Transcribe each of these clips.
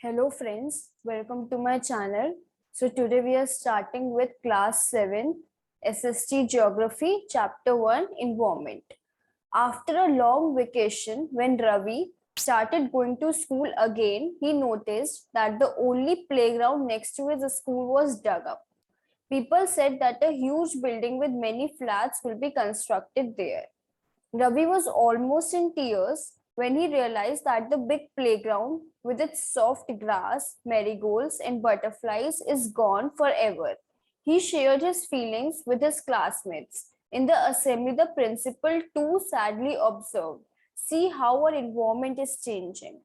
Hello friends, welcome to my channel. So today we are starting with class 7 SST Geography chapter 1 Environment. After a long vacation, when Ravi started going to school again, he noticed that the only playground next to his school was dug up. People said that a huge building with many flats will be constructed there. Ravi was almost in tears when he realized that the big playground with its soft grass, marigolds, and butterflies is gone forever. He shared his feelings with his classmates. In the assembly, the principal too sadly observed, "See how our environment is changing."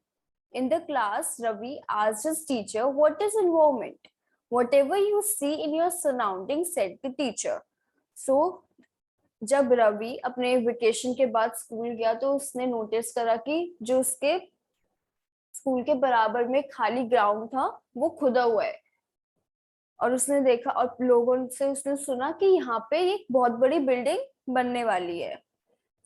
In the class, Ravi asked his teacher, "What is environment?" "Whatever you see in your surroundings," said the teacher. So जब रवि अपने vacation के बाद school गया तो उसने notice करा कि जो उसके स्कूल के बराबर में खाली ग्राउंड था वो खुदा हुआ है। और उसने देखा और लोगों से उसने सुना कि यहाँ पे एक बहुत बड़ी बिल्डिंग बनने वाली है।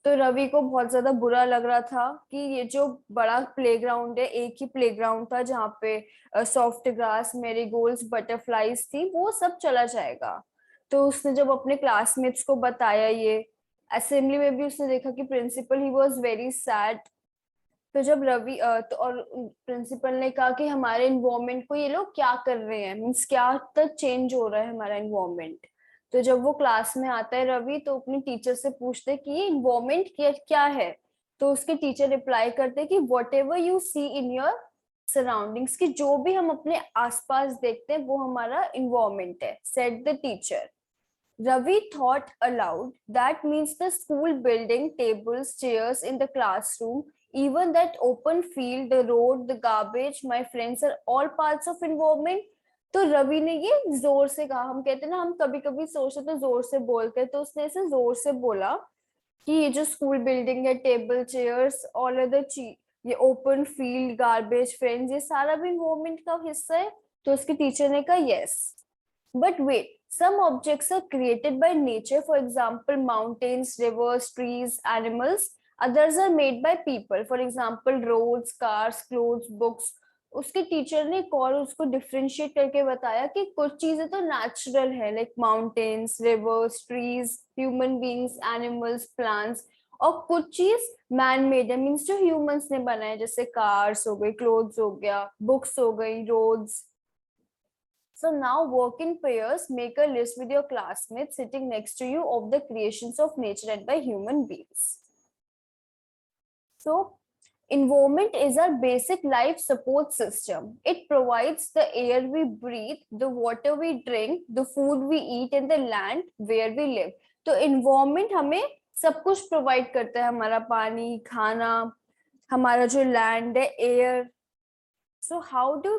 तो रवि को बहुत ज्यादा बुरा लग रहा था कि ये जो बड़ा प्लेग्राउंड है, एक ही प्लेग्राउंड था जहाँ पे सॉफ्ट ग्रास, मेरीगोल्ड्स, बटरफ्लाईज थी, वो सब चला जाएगा। तो उसने जब अपने क्लासमेट्स को बताया ये, असेंबली में भी उसने देखा कि प्रिंसिपल ही वाज वेरी सैड। तो जब रवि तो और प्रिंसिपल ने कहा कि हमारे इन्वायरमेंट को ये लोग क्या कर रहे हैं, मीन्स क्या तक चेंज हो रहा है हमारा इन्वायरमेंट। तो जब वो क्लास में आता है रवि तो अपनी टीचर से पूछते कि ये इन्वायरमेंट क्या है। तो उसके टीचर रिप्लाई करते कि whatever you see in your surroundings, की जो भी हम अपने आसपास देखते हैं वो हमारा इन्वायरमेंट है, said the teacher. Ravi thought aloud, "That means the school building, tables, chairs in the classroom, even that open field, the road, the garbage, my friends are all parts of environment." तो रवि ने ये जोर से कहा। हम कहते हैं ना, हम कभी कभी सोचते तो जोर से बोलते हैं, तो उसने ऐसे जोर से बोला कि ये जो स्कूल बिल्डिंग है, टेबल, चेयर्स, ऑल अदर चीज, ये ओपन फील्ड, गार्बेज, फ्रेंड्स, ये सारा भी इन्वायरमेंट का हिस्सा है। तो उसके टीचर ने कहा yes, but wait, some objects are created by nature, for example, mountains, rivers, trees, animals. Others are made by people, for example, roads, cars, clothes, books. उसके टीचर ने एक और उसको डिफरेंशिएट करके बताया कि कुछ चीजें तो नेचुरल है, like mountains, reverse, trees, human beings, animals, plants, और कुछ चीज मैन मेड है, मीन्स जो ह्यूमंस ने बनाया, जैसे कार्स हो गई, क्लोथ्स हो गया, बुक्स हो गई, roads. So now work in pairs, make a list with your classmates sitting next to you of the creations of nature and by human beings. So environment is our basic life support system. It provides the air we breathe, the water we drink, the food we eat and the land where we live. तो environment हमें सब कुछ provide करता है, हमारा पानी, खाना, हमारा जो लैंड है, air. So how do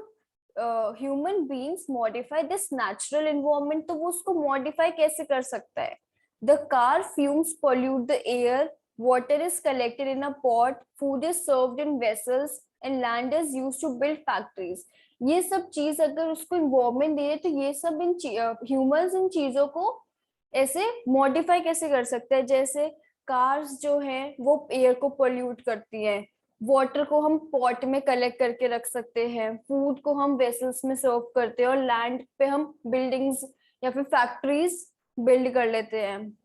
human beings modify this natural environment? तो वो उसको मॉडिफाई कैसे कर सकता है? The car fumes pollute the air, water is collected in a pot, food is served in vessels and land is used to build factories. ये सब चीज अगर उसको इन्वायरमेंट दे तो ये सब इन ह्यूमंस इन चीजों को ऐसे मॉडिफाई कैसे कर सकते हैं? जैसे कार्स जो हैं वो एयर को पोल्यूट करती हैं, वाटर को हम पॉट में कलेक्ट करके रख सकते हैं, फूड को हम वेसल्स में सर्व करते हैं, और लैंड पे हम बिल्डिंग्स या फिर फैक्ट्रीज बिल्ड कर लेते हैं।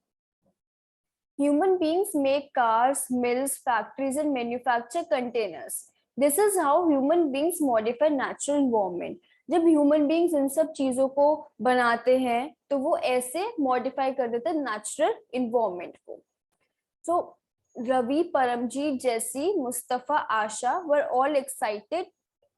Human beings make cars, mills, factories and manufacture containers. This is how human beings modify natural environment. जब ह्यूमन बींग्स इन सब चीजों को बनाते हैं तो वो ऐसे मॉडिफाई कर देते हैं नेचुरल इन्वायरमेंट को। सो रवि, परमजीत, जैसी, मुस्तफा, आशा were all excited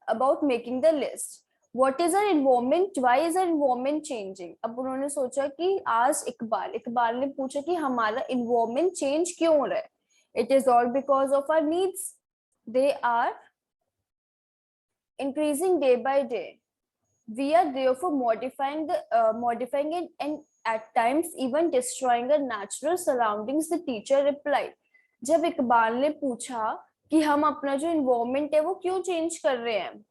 about making the list. What is our environment? Why is our environment changing? अब उन्होंने सोचा कि आज इकबाल ने पूछा कि हमारा environment change क्यों हो रहा है? It is all because of our needs. They are increasing day by day. We are therefore modifying it and at times even destroying our natural surroundings. The teacher replied. जब इकबाल ने पूछा कि हम अपना जो environment है वो क्यों change कर रहे हैं,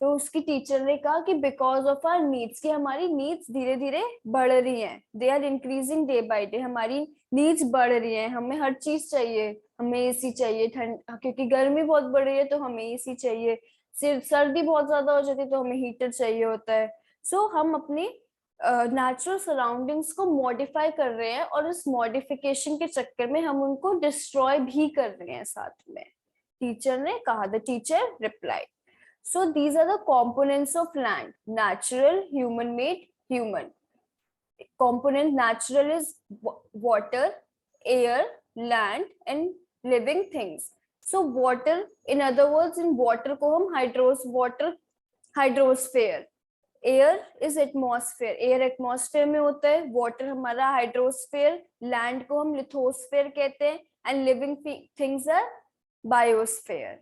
तो उसकी टीचर ने कहा कि बिकॉज ऑफ आवर नीड्स, कि हमारी नीड्स धीरे धीरे बढ़ रही हैं। They are increasing day by day, हमारी नीड्स बढ़ रही हैं, हमें हर चीज चाहिए, हमें एसी चाहिए, ठंड क्योंकि गर्मी बहुत बढ़ रही है तो हमें एसी चाहिए, सर्दी बहुत ज्यादा हो जाती है तो हमें हीटर चाहिए होता है. सो हम अपनी नेचुरल सराउंडिंग्स को मॉडिफाई कर रहे हैं और इस मॉडिफिकेशन के चक्कर में हम उनको डिस्ट्रॉय भी कर रहे हैं साथ में. टीचर ने कहा, the teacher reply. So these are the components of land: natural, human made, human. Component natural is water, air, land and living things. So water, in other words, in water को हम hydrosphere. Air is atmosphere. Air atmosphere में होता है. Water हमारा hydrosphere. Land को हम lithosphere कहते हैं. And living things are biosphere.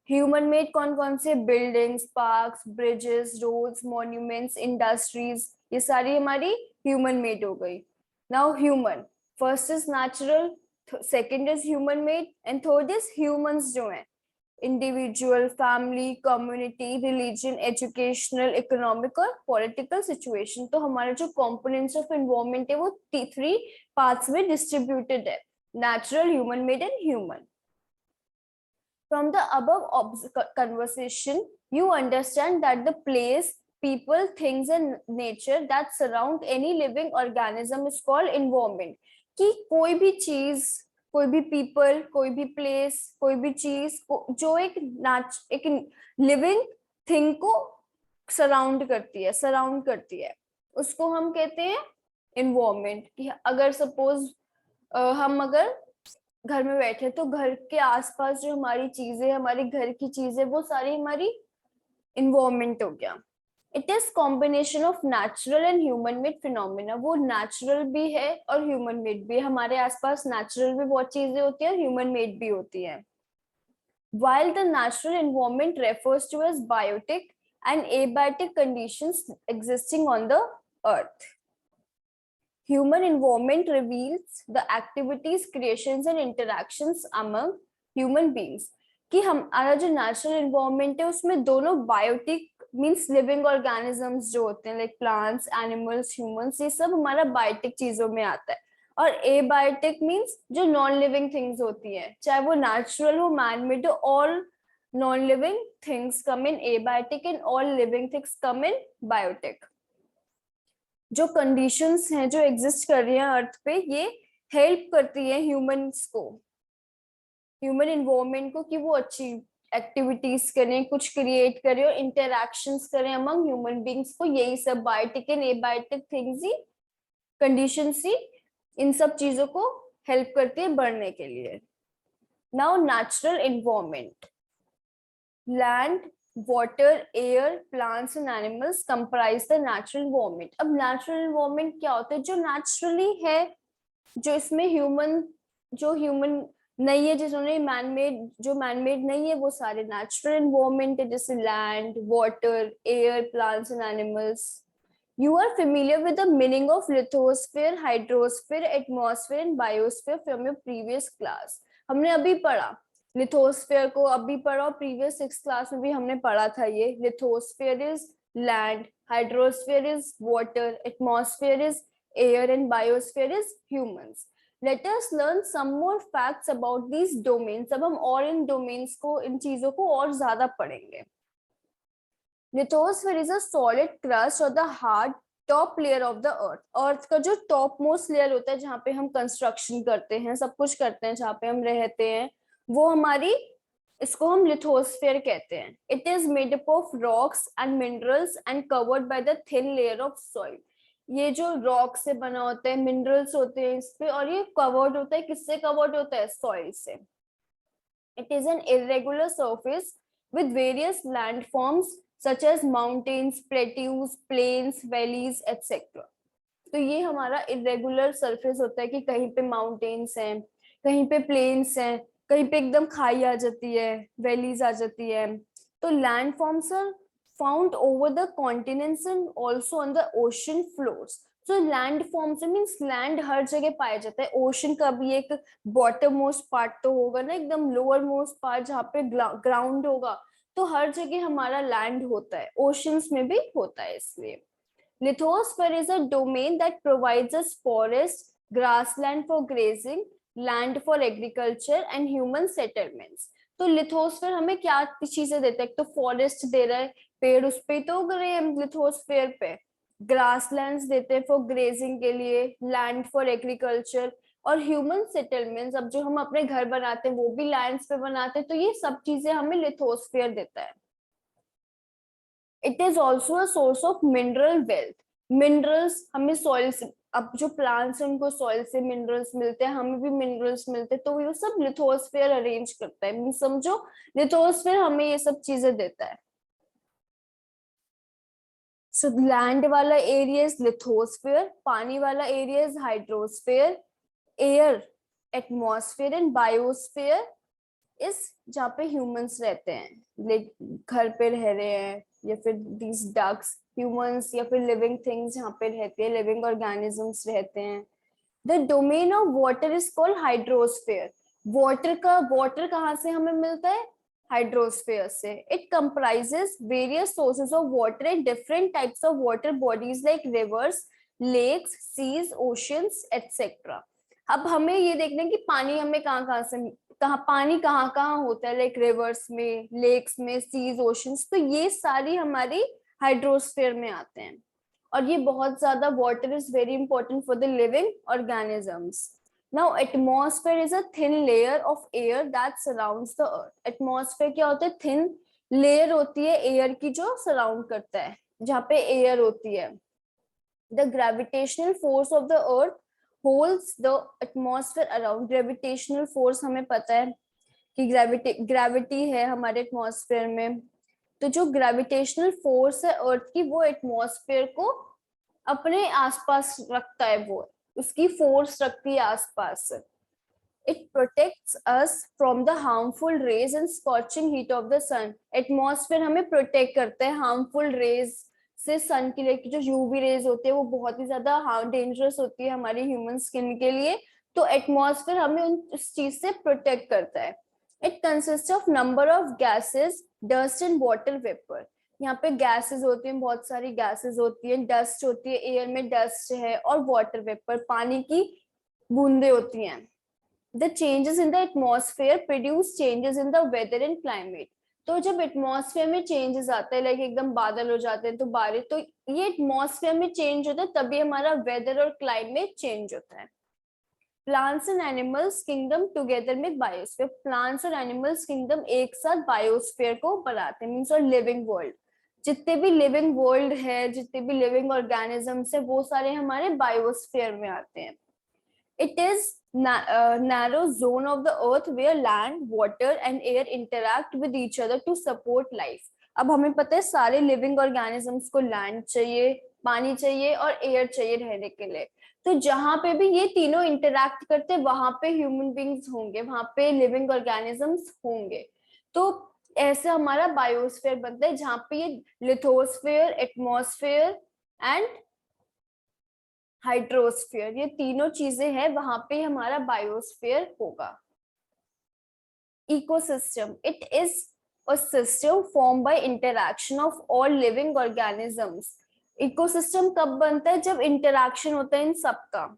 Human made कौन कौन से? Buildings, parks, bridges, roads, monuments, industries, ये सारी हमारी ह्यूमन मेड हो गई. Now human, first is natural, second is human made and third is humans जो है individual, family, community, religion, educational, economic और पॉलिटिकल सिचुएशन. तो हमारे जो कंपोनेंट्स ऑफ एनवायरनमेंट है वो 3 पार्ट्स में डिस्ट्रीब्यूटेड है: natural, human made and human. From the above conversation, you understand that the place, people, things and nature that surround any living organism is called environment. कि कोई भी चीज, कोई भी people, कोई भी place, कोई भी चीज जो एक living thing को surround करती है, उसको हम कहते हैं environment. कि अगर suppose हम अगर घर में बैठे तो घर के आसपास जो हमारी चीजें, हमारी घर की चीजें, वो सारी हमारी इन्वायरमेंट हो गया. It is combination of natural and human made phenomena. वो नेचुरल भी है और ह्यूमन मेड भी. हमारे आसपास नेचुरल भी बहुत चीजें होती है और ह्यूमन मेड भी होती है. While the natural environment refers to as biotic and abiotic conditions existing on the earth. Human environment reveals the activities, creations and interactions among human beings. कि हमारा जो नेचुरल एनवायरनमेंट है उसमें दोनों बायोटिक मींस लिविंग ऑर्गेनिजम्स जो होते हैं like plants, animals, humans, ये सब हमारा बायोटिक चीजों में आता है. और एबायोटिक मींस जो नॉन लिविंग थिंग्स होती हैं, चाहे वो नेचुरल हो, मैन मेड हो, all non living things come in abiotic and all living things come in biotic. जो कंडीशंस हैं जो एग्जिस्ट कर रही हैं अर्थ पे, ये हेल्प करती है ह्यूमंस को, ह्यूमन इन्वायरमेंट को, कि वो अच्छी एक्टिविटीज करें, कुछ क्रिएट करें और इंटरैक्शंस करें अमंग ह्यूमन बींग्स को. यही सब बायोटिक एंड एबायोटिक थिंग्स ही, कंडीशंस ही इन सब चीजों को हेल्प करती है बढ़ने के लिए. Now natural environment, land, water, air, plants and animals comprise the natural environment. अब natural environment क्या होता है? जो naturally है, जो इसमें जो human नहीं है, जिसमें man made नहीं है, वो सारे natural environment है, जैसे land, water, air, plants and animals. You are familiar with the meaning of lithosphere, hydrosphere, atmosphere and biosphere from your previous class. हमने अभी पढ़ा लिथोस्फीयर को, अभी पढ़ा, प्रीवियस 6th क्लास में भी हमने पढ़ा था ये. Lithosphere is land, hydrosphere is water, atmosphere is air and biosphere is humans. Let us learn some more facts about these domains. अब हम और इन डोमेन्स को, इन चीजों को और ज्यादा पढ़ेंगे. Lithosphere is a solid crust और the hard top layer of the earth. Earth का जो टॉप मोस्ट लेयर होता है, जहाँ पे हम कंस्ट्रक्शन करते हैं, सब कुछ करते हैं, जहाँ पे हम रहते हैं, वो हमारी, इसको हम लिथोस्फीयर कहते हैं. It is made up of rocks and minerals and covered by the thin layer of soil. ये जो रॉक से बना होता है, मिनरल्स होते हैं इस पे, और ये कवर्ड होता है, किससे कवर्ड होता है? सॉइल से. It is an irregular surface with various landforms such as mountains, plateaus, plains, valleys etcetera. तो ये हमारा इरेगुलर सरफेस होता है कि कहीं पे माउंटेन्स हैं, कहीं पे प्लेन्स हैं, कहीं पे एकदम खाई आ जाती है, वैलीज आ जाती है. तो land forms are found over the continents and also on the ocean floors. So land forms means land हर जगह पाया जाता है. ओशन का भी एक बॉटम मोस्ट पार्ट तो होगा ना, एकदम लोअर मोस्ट पार्ट जहाँ पे ग्राउंड होगा, तो हर जगह हमारा लैंड होता है, ओशंस में भी होता है. इसलिए lithosphere is a domain that provides us forest, grassland for grazing, land for agriculture and human settlements. तो लिथोस्फेयर हमें क्या चीजें देता है? एक तो फॉरेस्ट दे रहा है, पेड़ उस पे तो उग रहे हैं लिथोस्फेयर पे, ग्रासलैंड्स देते हैं फॉर ग्रेजिंग के लिए, लैंड फॉर एग्रीकल्चर, और ह्यूमन सेटलमेंट्स, अब जो हम अपने घर बनाते हैं वो भी लैंड्स पे बनाते हैं, तो ये सब चीजें हमें लिथोस्फेयर देता है। It is also a source of mineral wealth. Minerals हमें सॉइल से, अब जो प्लांट्स हैं उनको सॉइल से मिनरल्स मिलते हैं, हमें भी मिनरल्स मिलते हैं, तो ये सब लिथोस्फेयर अरेंज करता है। मीन समझो लिथोस्फेयर हमें ये सब चीजें देता है। सो लैंड वाला एरिया इज लिथोस्फेयर, पानी वाला area is hydrosphere, air atmosphere, and biosphere इस जहाँ पे ह्यूमंस रहते हैं, लाइक घर पे रह रहे हैं, या फिर दीज डक्स ह्यूमंस, या फिर लिविंग थिंग्स जहाँ पे रहते हैं, लिविंग ऑर्गेनिजम्स रहते हैं। The domain of water is called hydrosphere. Water कहाँ से हमें मिलता है? हाइड्रोस्फेयर से। It comprises various sources of water and different types of water bodies like rivers, lakes, seas, oceans etcetera. अब हमें ये देखना है कि पानी हमें कहाँ से, पानी कहाँ कहाँ होता है, लाइक रिवर्स में, लेक्स में, सीज, ओशंस, तो ये सारी हमारी हाइड्रोस्फेयर में आते हैं। और ये बहुत ज्यादा, water is very important for the living organisms. Now atmosphere is a thin layer of air that surrounds the earth. Atmosphere क्या होता है? थिन लेयर होती है एयर की जो सराउंड करता है, जहाँ पे एयर होती है। The gravitational force of the earth holds the atmosphere around. Gravitational force हमें पता है कि ग्रेविटी है हमारे एटमॉस्फेयर में, तो जो ग्रेविटेशनल फोर्स है अर्थ की, वो एटमॉस्फेयर को अपने आसपास रखता है, वो उसकी फोर्स रखती है आसपास। It protects us from the harmful rays and scorching heat of the sun. Atmosphere हमें प्रोटेक्ट करता है हार्मफुल रेज से, सन के लिए, कि जो यूवी रेज होते हैं वो बहुत ही ज्यादा डेंजरस होती है हमारी ह्यूमन स्किन के लिए, तो एटमॉस्फेयर हमें उस चीज से प्रोटेक्ट करता है। It consist of number of gases, dust and water vapour. यहाँ पे गैसेस होती हैं, बहुत सारी गैसेस होती हैं, डस्ट होती है, एयर में डस्ट है, और वाटर वेपर, पानी की बूंदे होती हैं। The changes in the atmosphere produce changes in the weather and climate. तो जब एटमॉस्फेयर में चेंजेस आता है, लाइक एकदम बादल हो जाते हैं तो बारिश, तो ये एटमॉस्फेयर में चेंज होता है, तभी हमारा वेदर और क्लाइमेट चेंज होता है। Plants and animals kingdom together में बायोस्फीयर। प्लांट्स और एनिमल्स किंगडम एक साथ बायोस्फीयर को बनाते हैं, मींस और लिविंग वर्ल्ड। जितने भी लिविंग वर्ल्ड है, जितने भी लिविंग ऑर्गेनिजम्स है, वो सारे हमारे बायोस्फीयर में आते हैं। It is narrow zone of the earth where land, water and air interact with each other to support life. अब हमें पता है सारे लिविंग ऑर्गेनिजम्स को लैंड चाहिए, पानी चाहिए और एयर चाहिए रहने के लिए, तो जहां पे भी ये तीनों इंटरैक्ट करते हैं वहां पे ह्यूमन बींग्स होंगे, वहां पे लिविंग ऑर्गेनिजम्स होंगे। तो ऐसे हमारा बायोस्फीयर बनता है, जहां पे ये लिथोस्फीयर, एटमॉस्फेयर एंड हाइड्रोस्फीयर, ये तीनों चीजें हैं, वहां पे हमारा बायोस्फीयर होगा। Ecosystem, it is a system form by interaction of all living organisms. Ecosystem कब बनता है? जब इंटरैक्शन होता है इन सबका,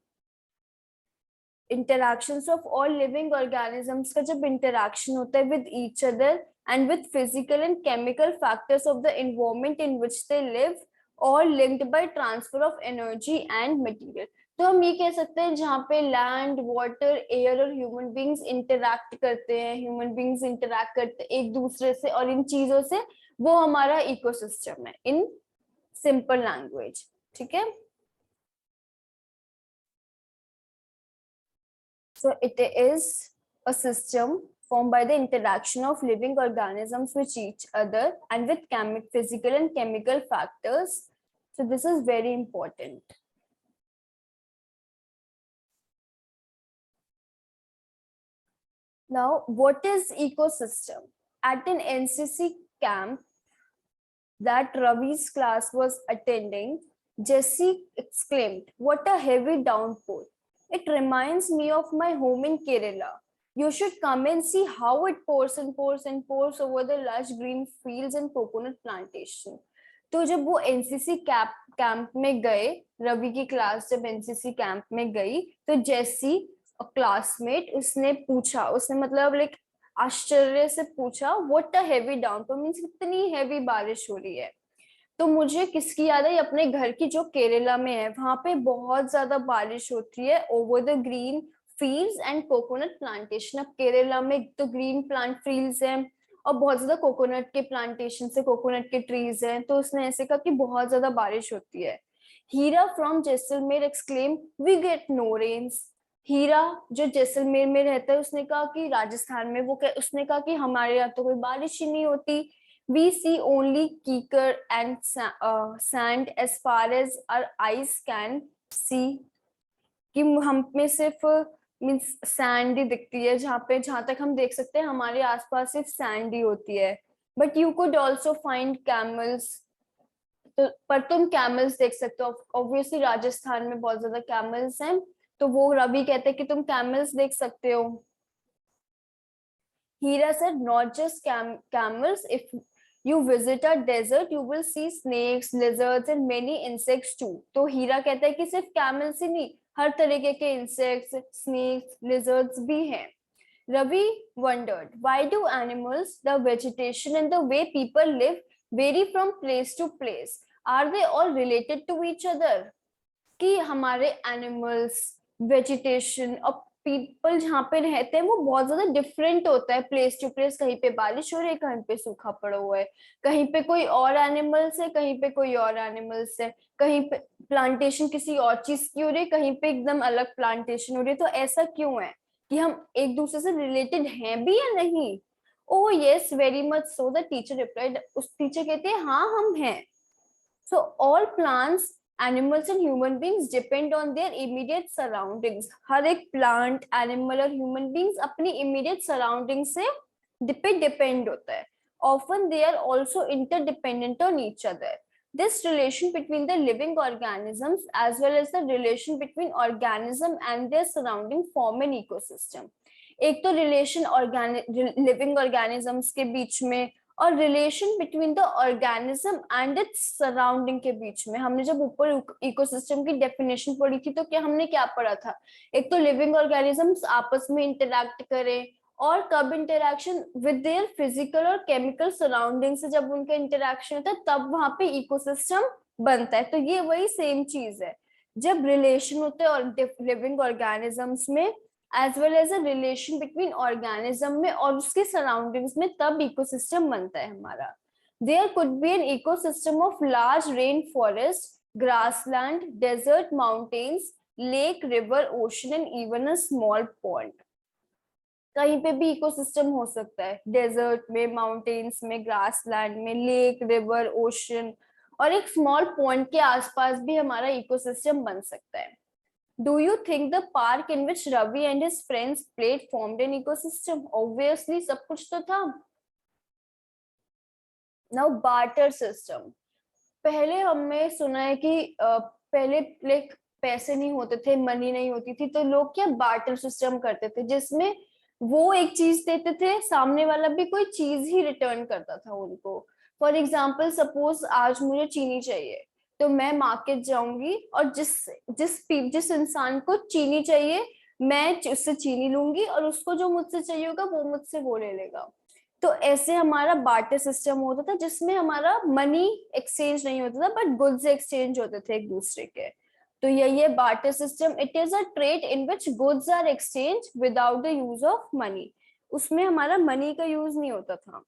interactions of all living organisms का जब इंटरैक्शन होता है with each other and with physical and chemical factors of the environment in which they live, और linked by transfer of energy and material. तो हम ये कह सकते हैं जहाँ पे लैंड, वाटर, एयर और ह्यूमन बींग्स इंटरैक्ट करते हैं, ह्यूमन बींग्स इंटरैक्ट करते हैं एक दूसरे से और इन चीजों से, वो हमारा इकोसिस्टम है इन सिंपल लैंग्वेज। ठीक है, so it is a system formed by the interaction of living organisms with each other and with physical and chemical factors. So this is very important. Now, what is ecosystem? At an NCC camp that Ravi's class was attending, Jessie exclaimed, "What a heavy downpour! It reminds me of my home in Kerala. You should come and see how it pours and pours and pours over the lush green fields and coconut plantation." तो जब वो NCC camp में गए, रवि की class जब NCC camp में गई, तो जैसी क्लासमेट उसने पूछा, उसने मतलब लाइक आश्चर्य से पूछा what a heavy downpour, means कितनी हेवी बारिश हो रही है। तो मुझे किसकी याद आई, अपने घर की, जो केरला में है। वहां पे बहुत ज्यादा बारिश होती है over the green fields and coconut plantation. अब केरला में तो ग्रीन प्लांट फील्ड्स हैं और बहुत ज्यादा कोकोनट के प्लांटेशन से कोकोनट के ट्रीज हैं, तो उसने ऐसे कहा कि बहुत ज्यादा बारिश होती है। Heera from Jaisalmer exclaim we get no rains. Heera जो जैसलमेर में रहता है उसने कहा कि राजस्थान में, उसने कहा कि हमारे यहाँ तो कोई बारिश ही नहीं होती। We see only kikar and sand as far as our eyes can see, कि हम में सिर्फ मीन्स सैंड ही दिखती है, जहां तक हम देख सकते हैं हमारे आसपास सिर्फ सैंड ही होती है। But you could also find camels, तो पर तुम कैमल्स देख सकते हो। ऑब्वियसली राजस्थान में बहुत ज्यादा कैमल्स हैं, तो वो रवि कहते हैं कि तुम कैमल्स देख सकते हो। Hira said, not just camels. If you visit a desert, you will see snakes, lizards, and many insects too. तो हीरा कहता है कि सिर्फ कैमल्स ही नहीं, हर तरीके के इंसेक्ट्स, स्नेक्स, लिजर्ड्स भी हैं। Ravi wondered, why do animals, the vegetation, and the way people live vary from place to place? Are they all related to each other? कि हमारे एनिमल्स, वेजिटेशन और पीपल जहाँ पे रहते हैं वो बहुत ज्यादा डिफरेंट होता है प्लेस टू प्लेस। कहीं पे बारिश हो रही है, कहीं पे सूखा पड़ा हुआ है, कहीं पे कोई और एनिमल्स है, कहीं पे कोई और एनिमल्स है, कहीं पे प्लांटेशन किसी और चीज की हो रही है, कहीं पे एकदम अलग प्लांटेशन हो रही है। तो ऐसा क्यों है कि हम एक दूसरे से रिलेटेड हैं भी या नहीं? Oh yes, very much so, the teacher replied. उस टीचर कहते हैं हाँ हम हैं। So all plants, animals and human beings depend on their immediate surroundings. हर एक plant, animal और human beings अपनी immediate surroundings से depend होता है. Often they are also interdependent on each other. This relation between the living organisms as well as the relation between organism and their surrounding form an ecosystem. एक तो relation living organisms के बीच में और relation between the organism and its surrounding के बीच में। हमने जब ऊपर इकोसिस्टम की डेफिनेशन पढ़ी थी तो क्या हमने क्या पढ़ा था? एक तो लिविंग ऑर्गेनिजम्स आपस में इंटरैक्ट करें, और कब इंटरैक्शन विद देयर फिजिकल और केमिकल सराउंडिंग से जब उनका इंटरैक्शन होता है तब वहां पे इकोसिस्टम बनता है। तो ये वही सेम चीज है, जब रिलेशन होते हैं और लिविंग ऑर्गेनिजम्स में as well as a relation between organism में और उसके सराउंडिंग्स में, तब इकोसिस्टम बनता है हमारा। There could be an ecosystem of large rain forest, grassland, desert, mountains, lake, river, ocean and even a small pond. कहीं पे भी इकोसिस्टम हो सकता है, डेजर्ट में, माउंटेन्स में, ग्रासलैंड में, लेक, रिवर, ओशन और एक स्मॉल पॉन्ड के आसपास भी हमारा इकोसिस्टम बन सकता है। Do you think the park in which Ravi and his friends played formed an ecosystem? Obviously, सब कुछ तो था। Now barter system. पहले हमने सुना है कि पहले लाइक पैसे नहीं होते थे, मनी नहीं होती थी, तो लोग क्या बार्टर सिस्टम करते थे, जिसमें वो एक चीज देते थे, सामने वाला भी कोई चीज ही रिटर्न करता था उनको। फॉर एग्जाम्पल, सपोज आज मुझे चीनी चाहिए, तो मैं मार्केट जाऊंगी और जिस इंसान को चीनी चाहिए मैं उससे चीनी लूंगी, और उसको जो मुझसे चाहिए होगा वो मुझसे वो ले लेगा। तो ऐसे हमारा बार्टर सिस्टम होता था, जिसमें हमारा मनी एक्सचेंज नहीं होता था बट गुड्स एक्सचेंज होते थे एक दूसरे के। तो यही है barter system. It is a trade in which goods are exchange without the use of money. उसमें हमारा मनी का यूज नहीं होता था।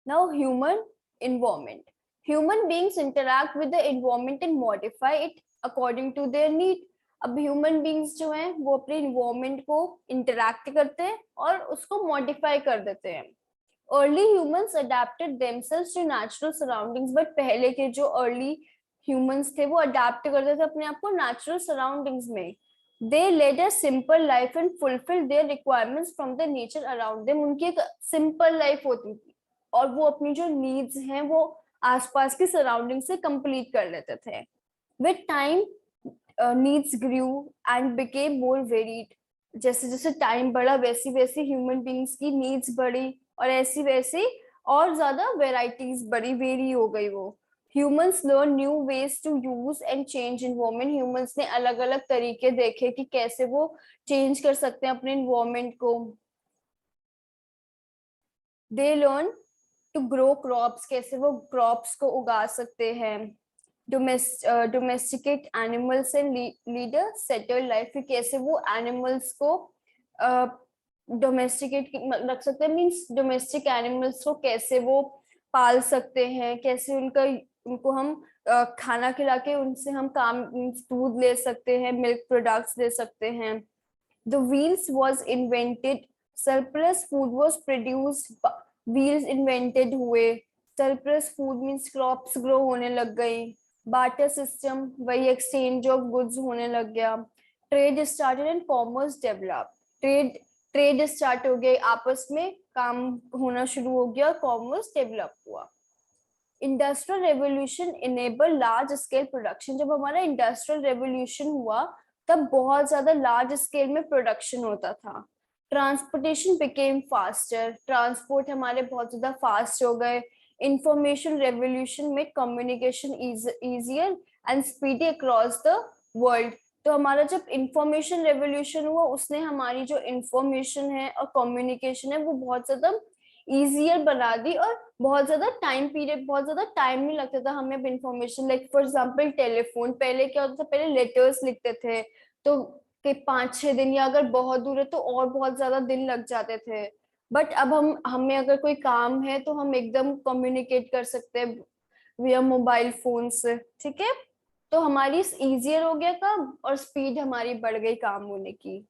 Now human environment. Human beings interact with the environment and modify it according to their need. अब human beings जो हैं वो अपने इन्वायरमेंट को इंटरैक्ट करते हैं और उसको मॉडिफाई कर देते हैं। Early humans adapted themselves to natural surroundings, but पहले के जो अर्ली ह्यूमंस थे वो अडेप्ट करते थे अपने आप को नेचुरल सराउंडिंग्स में। They led a simple life and fulfil their requirements from the nature around them. उनकी एक सिंपल लाइफ होती थी और वो अपनी जो नीड्स हैं वो आसपास की सराउंडिंग से कंप्लीट कर लेते थे। With time needs grew and became more varied. जैसे जैसे टाइम बढ़ा वैसी वैसी ह्यूमन बींग्स की नीड्स बढ़ी और ऐसी वैसी और ज्यादा वेराइटीज बढ़ी, वेरी हो गई वो। Humans learn new ways to use and change environment. Humans ने अलग अलग तरीके देखे कि कैसे वो चेंज कर सकते हैं अपने इन्वायरमेंट को। They learn to grow crops, कैसे वो क्रॉप्स को उगा सकते हैं, domesticate animals and lead a settled life, कैसे वो एनिमल्स को डोमेस्टिकेट रख सकते हैं, मीन्स डोमेस्टिक एनिमल्स को कैसे वो पाल सकते हैं, कैसे उनको हम खाना खिला के उनसे हम काम दूध ले सकते हैं, मिल्क प्रोडक्ट्स ले सकते हैं. The wheels was invented, surplus food was produced, wheels invented हुए, surplus food means crops grow होने लग गई, barter system वही exchange of goods होने लग गया, trade started and commerce developed, trade start हो गई, आपस में काम होना शुरू हो गया, कॉमर्स डेवलप हुआ. Industrial revolution enable large scale production, जब हमारा इंडस्ट्रियल रेवोल्यूशन हुआ तब बहुत ज्यादा लार्ज स्केल में प्रोडक्शन होता था. ट्रांसपोर्टेशन बिकेम फास्टर, ट्रांसपोर्ट हमारे बहुत ज्यादा फास्ट हो गए. इंफॉर्मेशन रेवोल्यूशन में communication easier and speedy across the world. तो हमारा जब इंफॉर्मेशन रेवोल्यूशन हुआ उसने हमारी जो इंफॉर्मेशन है और कम्युनिकेशन है वो बहुत ज्यादा इजियर बना दी, और बहुत ज्यादा टाइम पीरियड, बहुत ज्यादा टाइम नहीं लगता था हमें information, like for example telephone, पहले क्या होता था, पहले लेटर्स लिखते थे तो कि 5-6 दिन, या अगर बहुत दूर है तो और बहुत ज्यादा दिन लग जाते थे. बट अब हमें अगर कोई काम है तो हम एकदम कम्युनिकेट कर सकते हैं विया मोबाइल फोन से. ठीक है, तो हमारी इजियर हो गया काम और स्पीड हमारी बढ़ गई काम होने की.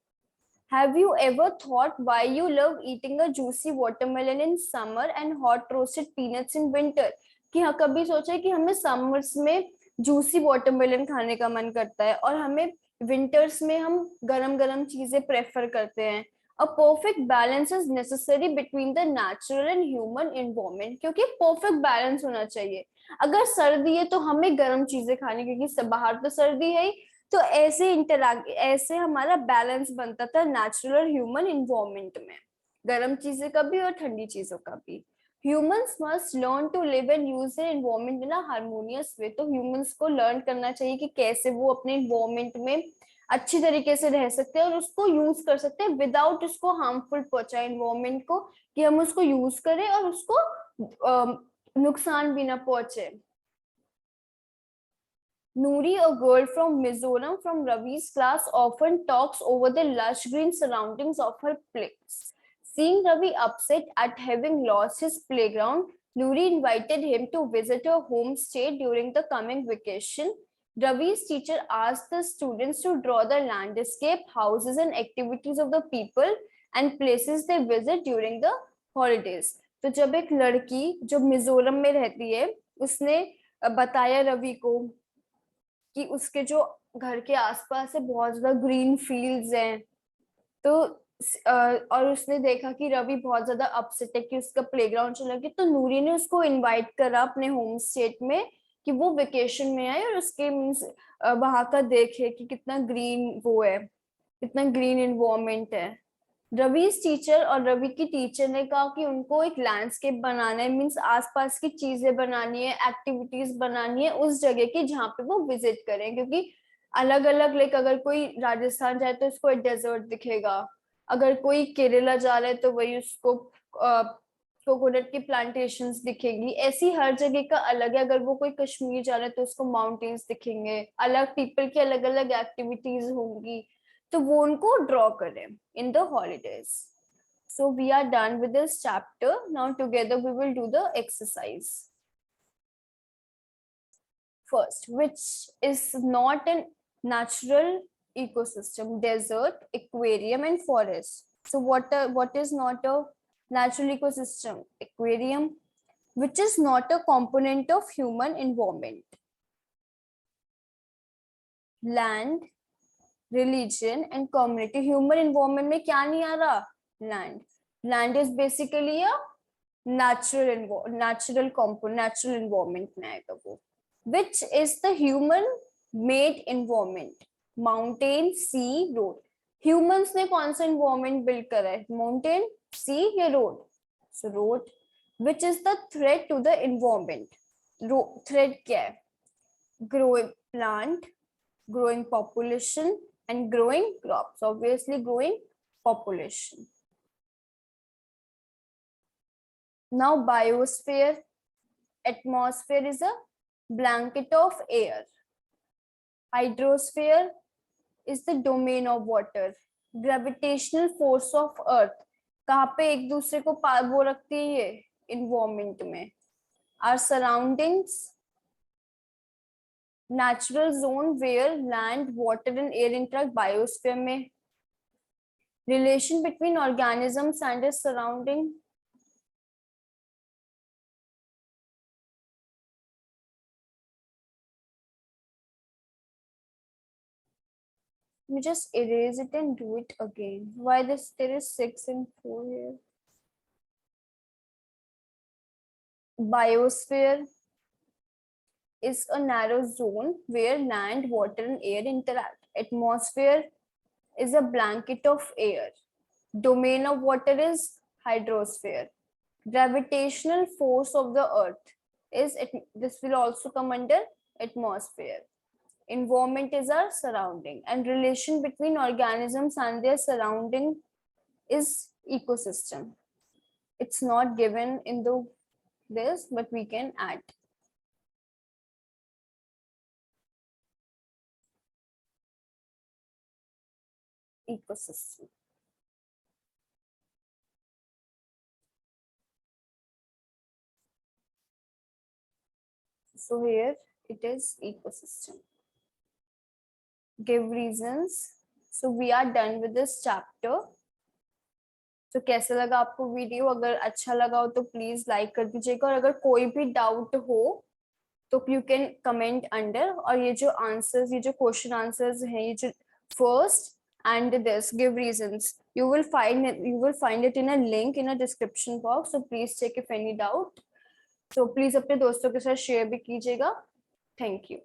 Have you ever thought why you love eating a juicy watermelon in summer and hot roasted peanuts in winter? कि हाँ, कभी सोचा है कि हमें समर्स में जूसी वाटरमेलन खाने का मन करता है और हमें विंटर्स में हम गरम गरम चीजें प्रेफर करते हैं. A perfect balance is necessary between the natural and human environment, क्योंकि परफेक्ट बैलेंस होना चाहिए. अगर सर्दी है तो हमें गर्म चीजें खानी, क्योंकि बाहर तो सर्दी है ही. तो ऐसे हमारा बैलेंस बनता था नेचुरल और ह्यूमन इन्वायरमेंट में, गर्म चीजें का भी और ठंडी चीजों का भी. Humans must learn to live and use their environment in a harmonious way. तो ह्यूमंस को लर्न करना चाहिए कि कैसे वो अपने इन्वायरमेंट में अच्छी तरीके से रह सकते हैं और उसको यूज कर सकते हैं विदाउट उसको हार्मफुल पहुंचाए इन्वायरमेंट को, कि हम उसको यूज करें और उसको नुकसान भी ना पहुंचे. Noori, a girl from Mizoram from Ravi's class, often talks over the lush green surroundings of her place. Seeing Ravi upset at having lost his playground, Noori invited him to visit her homestay during the coming vacation. Ravi's teacher asked the students to draw the landscape, houses, and activities of the people and places they visit during the holidays. तो जब एक लड़की जो मिजोरम में रहती है उसने बताया रवि को कि उसके जो घर के आसपास है बहुत ज्यादा ग्रीन फील्ड्स हैं, तो और उसने देखा कि रवि बहुत ज्यादा अपसेट है कि उसका प्लेग्राउंड चला गया, तो नूरी ने उसको इनवाइट करा अपने होम स्टेट में कि वो वेकेशन में आए और उसके मीन्स वहां का देखे कि कितना ग्रीन वो है, कितना ग्रीन इन्वायरमेंट है. रवि टीचर और रवि की टीचर ने कहा कि उनको एक लैंडस्केप बनाना है, मीन्स आसपास की चीजें बनानी है, एक्टिविटीज बनानी है उस जगह की जहाँ पे वो विजिट करें, क्योंकि अलग अलग, लाइक अगर कोई राजस्थान जाए तो उसको एक डेजर्ट दिखेगा, अगर कोई केरला जा रहा है तो वही उसको कोकोनट की प्लांटेशंस दिखेंगी. ऐसी हर जगह का अलग है. अगर वो कोई कश्मीर जा रहा है तो उसको माउंटेन्स दिखेंगे, अलग पीपल की अलग अलग एक्टिविटीज होंगी, तो वो उनको ड्रॉ करें in the holidays. So we are done with this chapter. Now together we will do the exercise. First, which is not a natural ecosystem: desert, aquarium, and forest. So what is not a natural ecosystem? Aquarium, which is not a component of human environment. Land, religion, and community. Human environment में क्या नहीं आ रहा? Land. Land is basically a natural component, natural environment में आएगा वो. Which is the human made environment? Mountain, sea, road. Humans ने कौन सा environment build करा है? Mountain, sea या road? So road. Which is the threat to the environment? Threat क्या है? Growing plant, growing population, and growing crops. Obviously growing population. Now biosphere, atmosphere is a blanket of air. Hydrosphere is the domain of water. Gravitational force of earth, कहाँ पे एक दूसरे को वो रखती है ये environment में. Our surroundings, natural zone where land, water and air interact, biosphere में. Relation between organisms and its surrounding, you just erase it and do it again. Why there is 6 and 4 here? Biosphere is a narrow zone where land, water and air interact. Atmosphere is a blanket of air. Domain of water is hydrosphere. Gravitational force of the earth is, this will also come under atmosphere. Environment is our surrounding, and relation between organisms and their surrounding is ecosystem. It's not given in this, but we can add. Ecosystem. So here it is ecosystem. Give reasons. So we are done with this chapter. तो कैसा लगा आपको video? अगर अच्छा लगा हो तो please like कर दीजिएगा, और अगर कोई भी डाउट हो तो यू कैन कमेंट अंडर. और ये जो आंसर्स, ये जो क्वेश्चन आंसर्स हैं, ये जो first and this give reasons, you will find it in a link in a description box, so please check if any doubt. So please अपने दोस्तों के साथ शेयर भी कीजिएगा. Thank you.